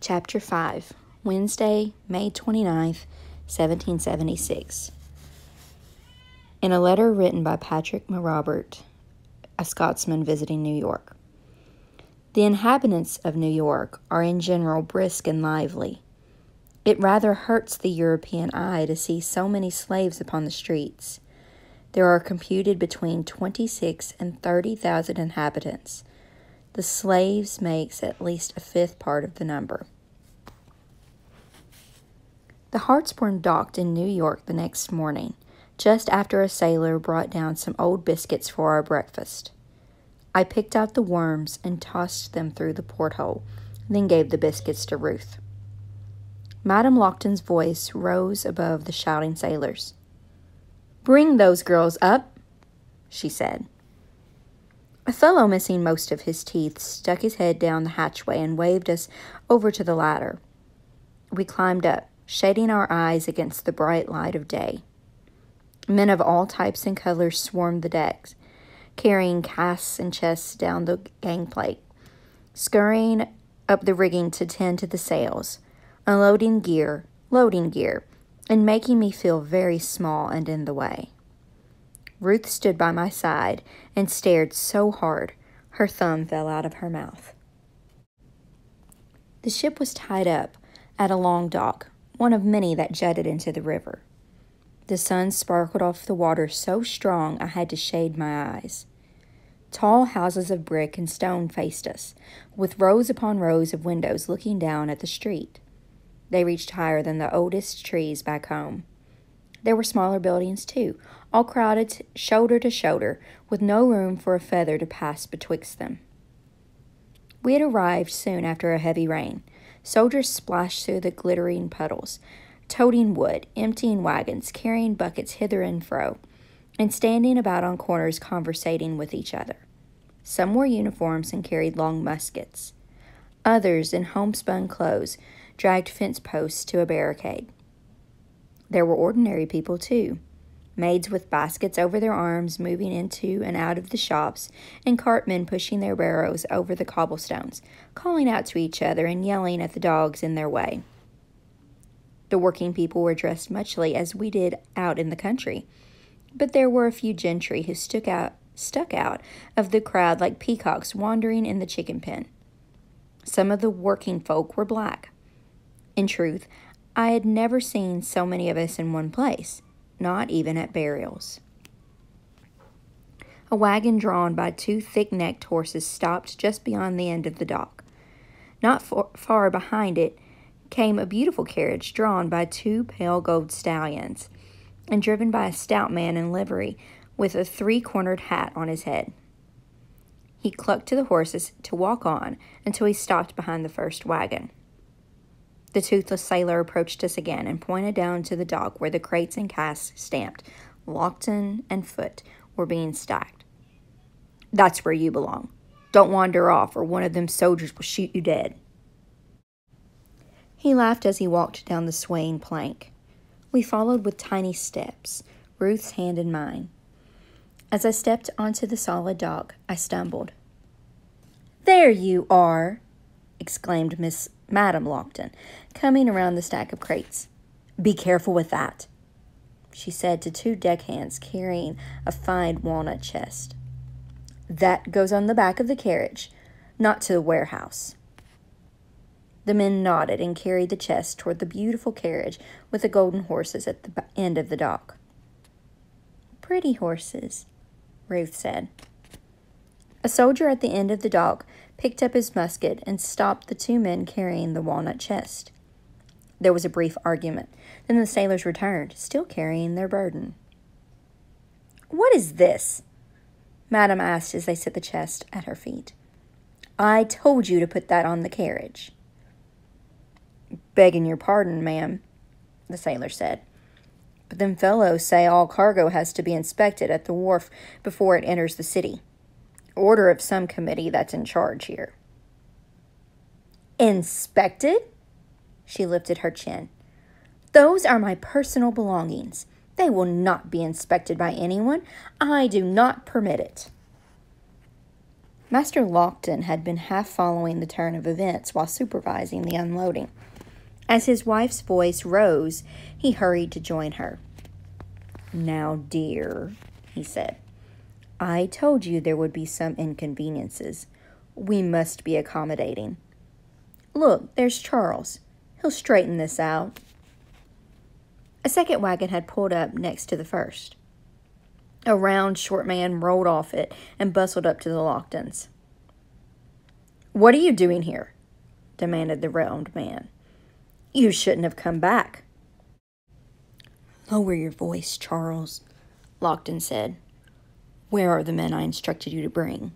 Chapter 5, Wednesday, May 29th, 1776. In a letter written by Patrick Marobert, a Scotsman visiting New York. The inhabitants of New York are in general brisk and lively. It rather hurts the European eye to see so many slaves upon the streets. There are computed between 26 and 30,000 inhabitants. The slaves makes at least a fifth part of the number. The Hartshorn docked in New York the next morning, just after a sailor brought down some old biscuits for our breakfast. I picked out the worms and tossed them through the porthole, then gave the biscuits to Ruth. Madame Lockton's voice rose above the shouting sailors. "Bring those girls up," she said. A fellow missing most of his teeth stuck his head down the hatchway and waved us over to the ladder. We climbed up, shading our eyes against the bright light of day. Men of all types and colors swarmed the decks, carrying casks and chests down the gangplank, scurrying up the rigging to tend to the sails, unloading gear, loading gear, and making me feel very small and in the way. Ruth stood by my side and stared so hard her thumb fell out of her mouth. The ship was tied up at a long dock, one of many that jutted into the river. The sun sparkled off the water so strong I had to shade my eyes. Tall houses of brick and stone faced us, with rows upon rows of windows looking down at the street. They reached higher than the oldest trees back home. There were smaller buildings, too, all crowded shoulder to shoulder, with no room for a feather to pass betwixt them. We had arrived soon after a heavy rain. Soldiers splashed through the glittering puddles, toting wood, emptying wagons, carrying buckets hither and fro, and standing about on corners conversating with each other. Some wore uniforms and carried long muskets. Others, in homespun clothes, dragged fence posts to a barricade. There were ordinary people, too, maids with baskets over their arms moving into and out of the shops, and cartmen pushing their barrows over the cobblestones, calling out to each other and yelling at the dogs in their way. The working people were dressed muchly as we did out in the country, but there were a few gentry who stuck out of the crowd like peacocks wandering in the chicken pen. Some of the working folk were black. In truth, I had never seen so many of us in one place, not even at burials. A wagon drawn by two thick-necked horses stopped just beyond the end of the dock. Not far behind it came a beautiful carriage drawn by two pale gold stallions and driven by a stout man in livery with a three-cornered hat on his head. He clucked to the horses to walk on until he stopped behind the first wagon. The toothless sailor approached us again and pointed down to the dock where the crates and casks stamped Lockton and Foote were being stacked. "That's where you belong. Don't wander off or one of them soldiers will shoot you dead." He laughed as he walked down the swaying plank. We followed with tiny steps, Ruth's hand in mine. As I stepped onto the solid dock, I stumbled. "There you are!" exclaimed Madame Lockton, coming around the stack of crates. "Be careful with that," she said to two deckhands carrying a fine walnut chest. "That goes on the back of the carriage, not to the warehouse." The men nodded and carried the chest toward the beautiful carriage with the golden horses at the end of the dock. "Pretty horses," Ruth said. A soldier at the end of the dock picked up his musket and stopped the two men carrying the walnut chest. There was a brief argument. Then the sailors returned, still carrying their burden. "What is this?" Madame asked as they set the chest at her feet. "I told you to put that on the carriage." "Begging your pardon, ma'am," the sailor said. "But them fellows say all cargo has to be inspected at the wharf before it enters the city. Order of some committee that's in charge here." "Inspected?" She lifted her chin. "Those are my personal belongings. They will not be inspected by anyone. I do not permit it." Master Lockton had been half following the turn of events while supervising the unloading. As his wife's voice rose, he hurried to join her. "Now, dear," he said, "I told you there would be some inconveniences. We must be accommodating. Look, there's Charles. He'll straighten this out." A second wagon had pulled up next to the first. A round, short man rolled off it and bustled up to the Locktons. "What are you doing here?" demanded the round man. "You shouldn't have come back." "Lower your voice, Charles," Lockton said. "Where are the men I instructed you to bring?"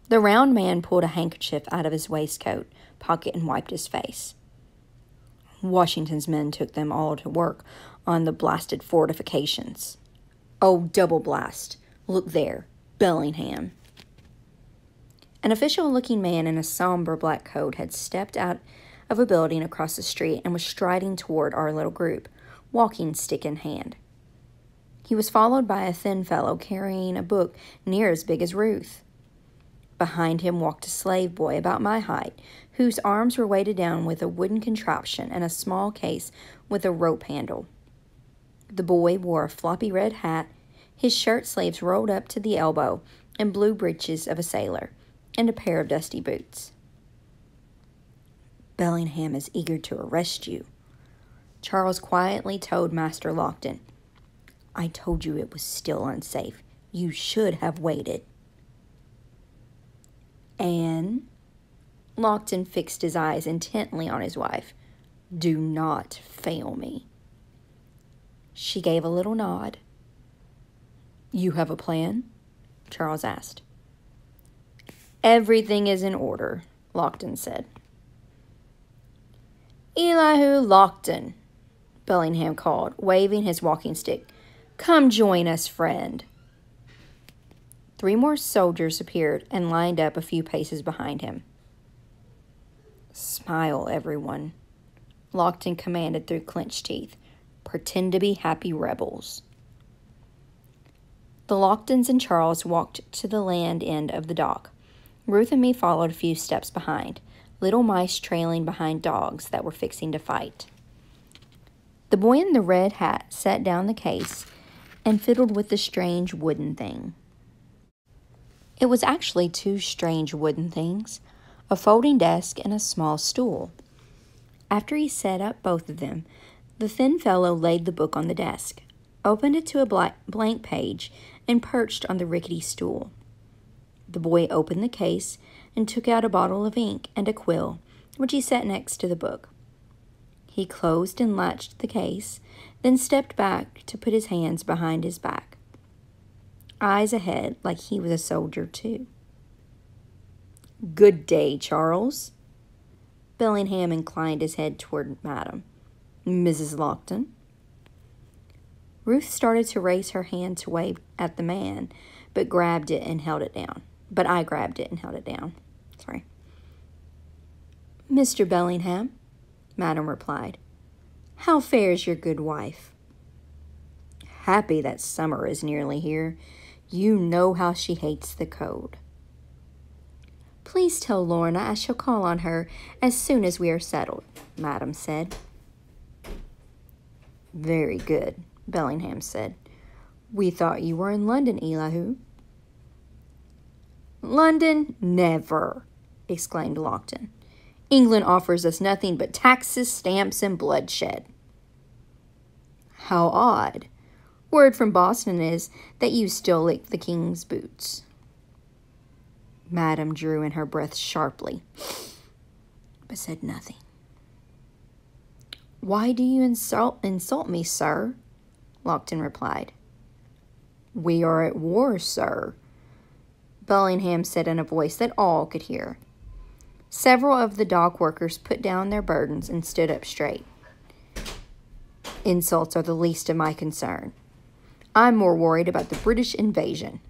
The round man pulled a handkerchief out of his waistcoat pocket and wiped his face. "Washington's men took them all to work on the blasted fortifications." "Oh, double blast. Look there. Bellingham." An official-looking man in a somber black coat had stepped out of a building across the street and was striding toward our little group, walking stick in hand. He was followed by a thin fellow carrying a book near as big as Ruth. Behind him walked a slave boy about my height, whose arms were weighted down with a wooden contraption and a small case with a rope handle. The boy wore a floppy red hat, his shirt sleeves rolled up to the elbow, and blue breeches of a sailor, and a pair of dusty boots. "Bellingham is eager to arrest you," Charles quietly told Master Lockton. "I told you it was still unsafe. You should have waited." "Anne?" Lockton fixed his eyes intently on his wife. "Do not fail me." She gave a little nod. "You have a plan?" Charles asked. "Everything is in order," Lockton said. "Elihu Lockton," Bellingham called, waving his walking stick. "Come join us, friend." 3 more soldiers appeared and lined up a few paces behind him. "Smile, everyone," Lockton commanded through clenched teeth. "Pretend to be happy rebels." The Locktons and Charles walked to the land end of the dock. Ruth and me followed a few steps behind, little mice trailing behind dogs that were fixing to fight. The boy in the red hat set down the case and fiddled with the strange wooden thing. It was actually 2 strange wooden things, a folding desk and a small stool. After he set up both of them, the thin fellow laid the book on the desk, opened it to a blank page, and perched on the rickety stool. The boy opened the case and took out a bottle of ink and a quill, which he set next to the book. He closed and latched the case, then stepped back to put his hands behind his back, eyes ahead like he was a soldier too. "Good day, Charles." Bellingham inclined his head toward Madam. "Mrs. Lockton." Ruth started to raise her hand to wave at the man, but I grabbed it and held it down. Sorry. "Mr. Bellingham," Madam replied. "How fares your good wife?" "Happy that summer is nearly here. You know how she hates the cold." "Please tell Lorna I shall call on her as soon as we are settled," Madam said. "Very good," Bellingham said. "We thought you were in London, Elihu." "London, never!" exclaimed Lockton. "England offers us nothing but taxes, stamps, and bloodshed." "How odd. Word from Boston is that you still lick the king's boots." Madam drew in her breath sharply, but said nothing. "Why do you insult me, sir?" Lockton replied. "We are at war, sir," Bellingham said in a voice that all could hear. Several of the dock workers put down their burdens and stood up straight. "Insults are the least of my concern. I'm more worried about the British invasion."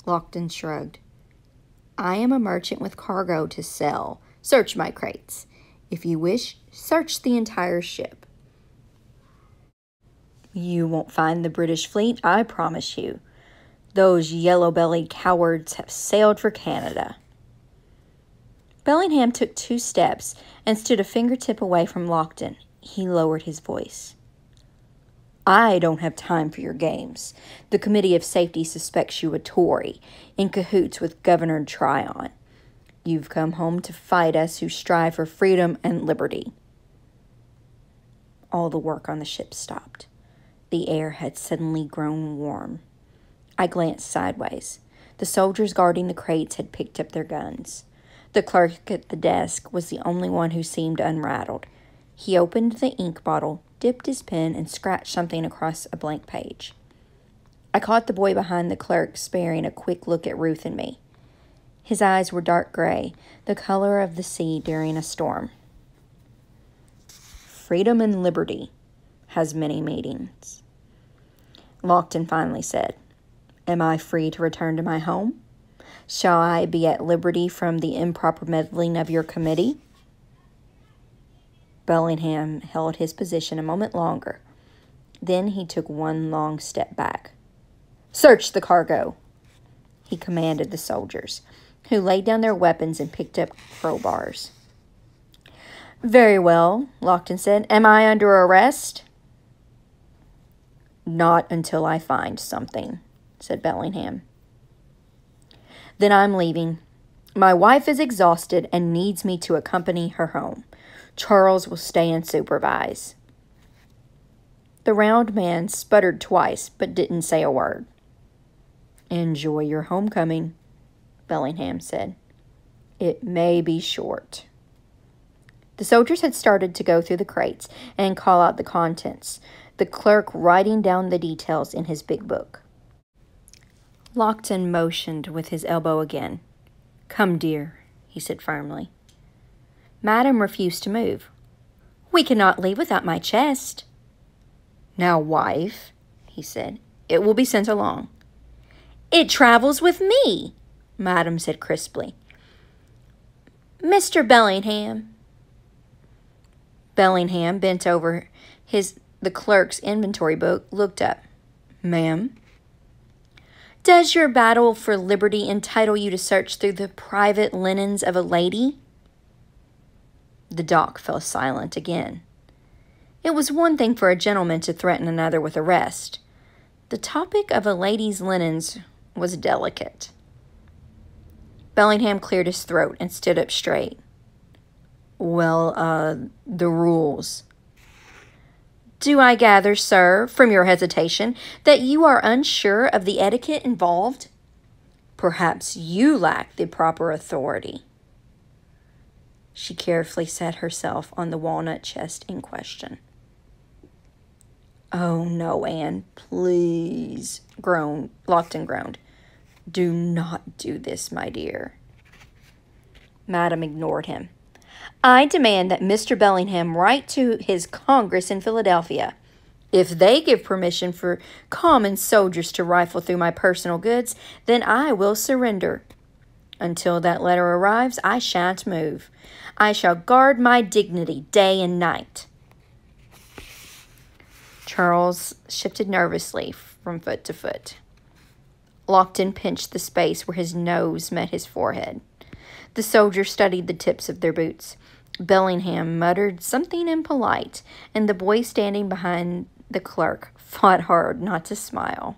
Lockton shrugged. "I am a merchant with cargo to sell. Search my crates. If you wish, search the entire ship. You won't find the British fleet, I promise you. Those yellow-bellied cowards have sailed for Canada. Bellingham took 2 steps and stood a fingertip away from Lockton. He lowered his voice. I don't have time for your games. The Committee of Safety suspects you a Tory, in cahoots with Governor Tryon. You've come home to fight us who strive for freedom and liberty. All the work on the ship stopped. The air had suddenly grown warm. I glanced sideways. The soldiers guarding the crates had picked up their guns. The clerk at the desk was the only one who seemed unrattled. He opened the ink bottle, dipped his pen, and scratched something across a blank page. I caught the boy behind the clerk sparing a quick look at Ruth and me. His eyes were dark gray, the color of the sea during a storm. Freedom and liberty has many meanings. Lockton finally said, Am I free to return to my home? Shall I be at liberty from the improper meddling of your committee? Bellingham held his position a moment longer. Then he took one long step back. Search the cargo, he commanded the soldiers, who laid down their weapons and picked up crowbars. Very well, Lockton said. Am I under arrest? Not until I find something, said Bellingham. Then I'm leaving. My wife is exhausted and needs me to accompany her home. Charles will stay and supervise. The round man sputtered twice, but didn't say a word. Enjoy your homecoming, Bellingham said. It may be short. The soldiers had started to go through the crates and call out the contents, the clerk writing down the details in his big book. Lockton motioned with his elbow again. Come, dear, he said firmly. Madam refused to move. We cannot leave without my chest. Now, wife, he said, it will be sent along. It travels with me, Madam said crisply. Mr. Bellingham. Bellingham bent over the clerk's inventory book, looked up. Ma'am? Does your battle for liberty entitle you to search through the private linens of a lady? The doc fell silent again. It was one thing for a gentleman to threaten another with arrest. The topic of a lady's linens was delicate. Bellingham cleared his throat and stood up straight. Well, the rules. Do I gather, sir, from your hesitation, that you are unsure of the etiquette involved? Perhaps you lack the proper authority. She carefully set herself on the walnut chest in question. Oh, no, Anne, please, Lockton groaned. Do not do this, my dear. Madam ignored him. I demand that Mr. Bellingham write to his Congress in Philadelphia. If they give permission for common soldiers to rifle through my personal goods, then I will surrender. Until that letter arrives, I shan't move. I shall guard my dignity day and night. Charles shifted nervously from foot to foot. Lockton pinched the space where his nose met his forehead. The soldiers studied the tips of their boots. Bellingham muttered something impolite, and the boy standing behind the clerk fought hard not to smile.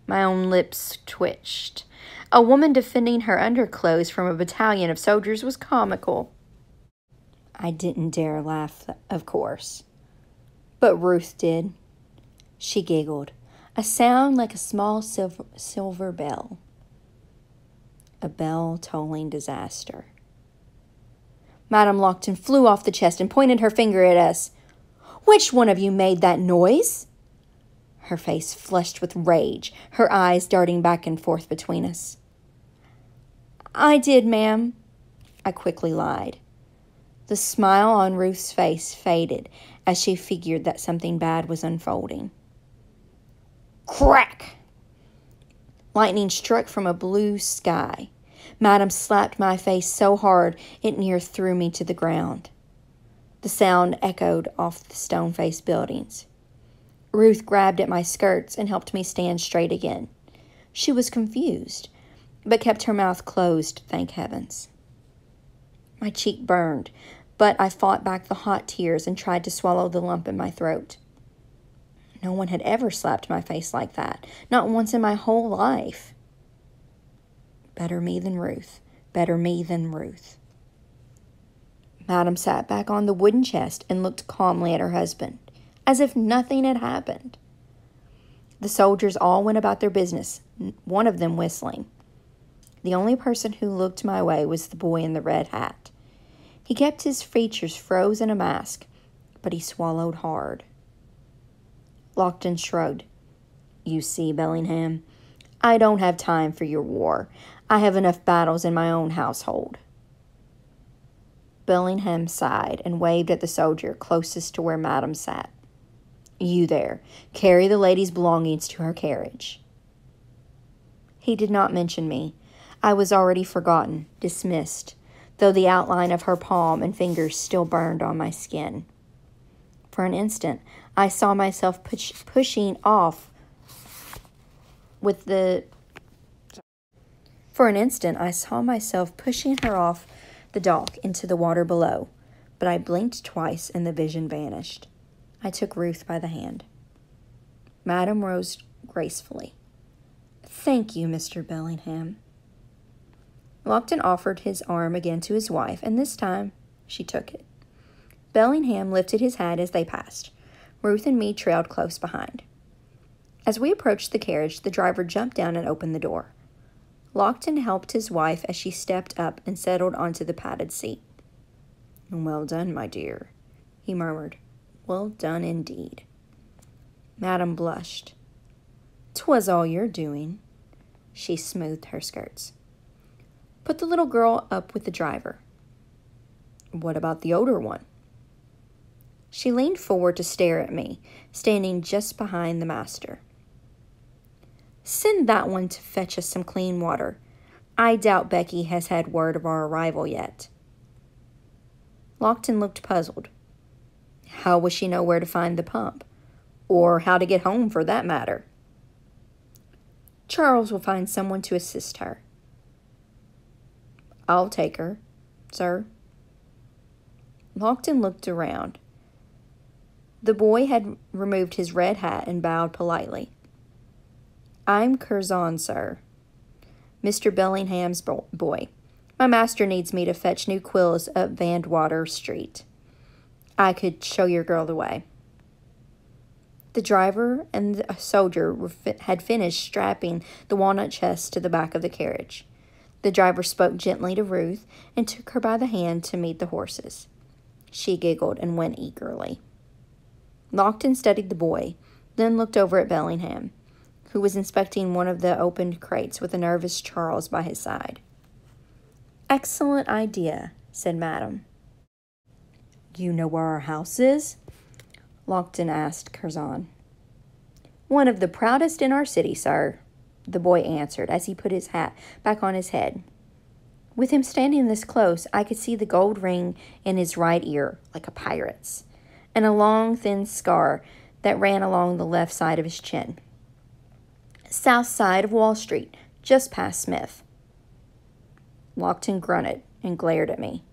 My own lips twitched. A woman defending her underclothes from a battalion of soldiers was comical. I didn't dare laugh, of course. But Ruth did. She giggled, a sound like a small silver bell. A bell tolling disaster. Madam Lockton flew off the chest and pointed her finger at us. Which one of you made that noise? Her face flushed with rage, her eyes darting back and forth between us. I did, ma'am, I quickly lied. The smile on Ruth's face faded as she figured that something bad was unfolding. Crack! Lightning struck from a blue sky. Madam slapped my face so hard it near threw me to the ground. The sound echoed off the stone-faced buildings. Ruth grabbed at my skirts and helped me stand straight again. She was confused, but kept her mouth closed, thank heavens. My cheek burned, but I fought back the hot tears and tried to swallow the lump in my throat. No one had ever slapped my face like that, not once in my whole life. Better me than Ruth. Better me than Ruth. Madam sat back on the wooden chest and looked calmly at her husband, as if nothing had happened. The soldiers all went about their business, one of them whistling. The only person who looked my way was the boy in the red hat. He kept his features frozen in a mask, but he swallowed hard. Lockton shrugged. You see, Bellingham, I don't have time for your war. I have enough battles in my own household. Bellingham sighed and waved at the soldier closest to where Madam sat. You there, carry the lady's belongings to her carriage. He did not mention me. I was already forgotten, dismissed, though the outline of her palm and fingers still burned on my skin. For an instant, I saw myself pushing off with the... For an instant, I saw myself pushing her off the dock into the water below, but I blinked twice and the vision vanished. I took Ruth by the hand. Madam rose gracefully. Thank you, Mr. Bellingham. Lockton offered his arm again to his wife, and this time she took it. Bellingham lifted his hat as they passed. Ruth and me trailed close behind. As we approached the carriage, the driver jumped down and opened the door. Lockton helped his wife as she stepped up and settled onto the padded seat. Well done, my dear, he murmured. Well done indeed. Madam blushed. 'Twas all your doing. She smoothed her skirts. Put the little girl up with the driver. What about the older one? She leaned forward to stare at me, standing just behind the master. Send that one to fetch us some clean water. I doubt Becky has had word of our arrival yet. Lockton looked puzzled. How will she know where to find the pump? Or how to get home, for that matter? Charles will find someone to assist her. I'll take her, sir. Lockton looked around. The boy had removed his red hat and bowed politely. I'm Curzon, sir. Mr. Bellingham's boy. My master needs me to fetch new quills up Vandwater Street. I could show your girl the way. The driver and the soldier had finished strapping the walnut chest to the back of the carriage. The driver spoke gently to Ruth and took her by the hand to meet the horses. She giggled and went eagerly. Lockton studied the boy, then looked over at Bellingham, who was inspecting one of the opened crates with a nervous Charles by his side. Excellent idea, said Madam. You know where our house is? Lockton asked Curzon. One of the proudest in our city, sir, the boy answered as he put his hat back on his head. With him standing this close, I could see the gold ring in his right ear, like a pirate's, and a long, thin scar that ran along the left side of his chin. South side of Wall Street, just past Smith. Lockton grunted and glared at me.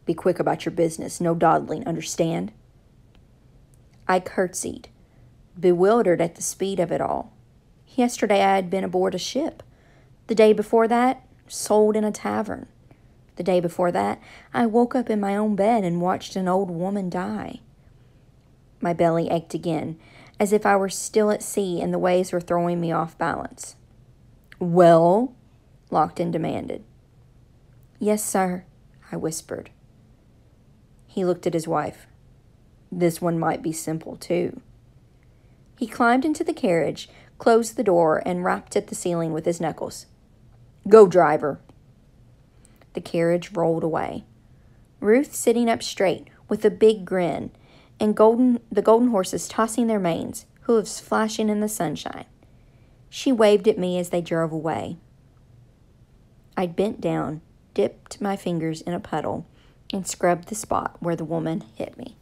Be quick about your business, no dawdling, understand? I curtsied, bewildered at the speed of it all. Yesterday I had been aboard a ship. The day before that, sold in a tavern. The day before that, I woke up in my own bed and watched an old woman die. My belly ached again, as if I were still at sea and the waves were throwing me off balance. Well? Lockton demanded. Yes, sir, I whispered. He looked at his wife. This one might be simple, too. He climbed into the carriage, closed the door, and rapped at the ceiling with his knuckles. Go, driver. The carriage rolled away. Ruth sitting up straight with a big grin, and the golden horses tossing their manes, hooves flashing in the sunshine. She waved at me as they drove away. I bent down, dipped my fingers in a puddle, and scrubbed the spot where the woman hit me.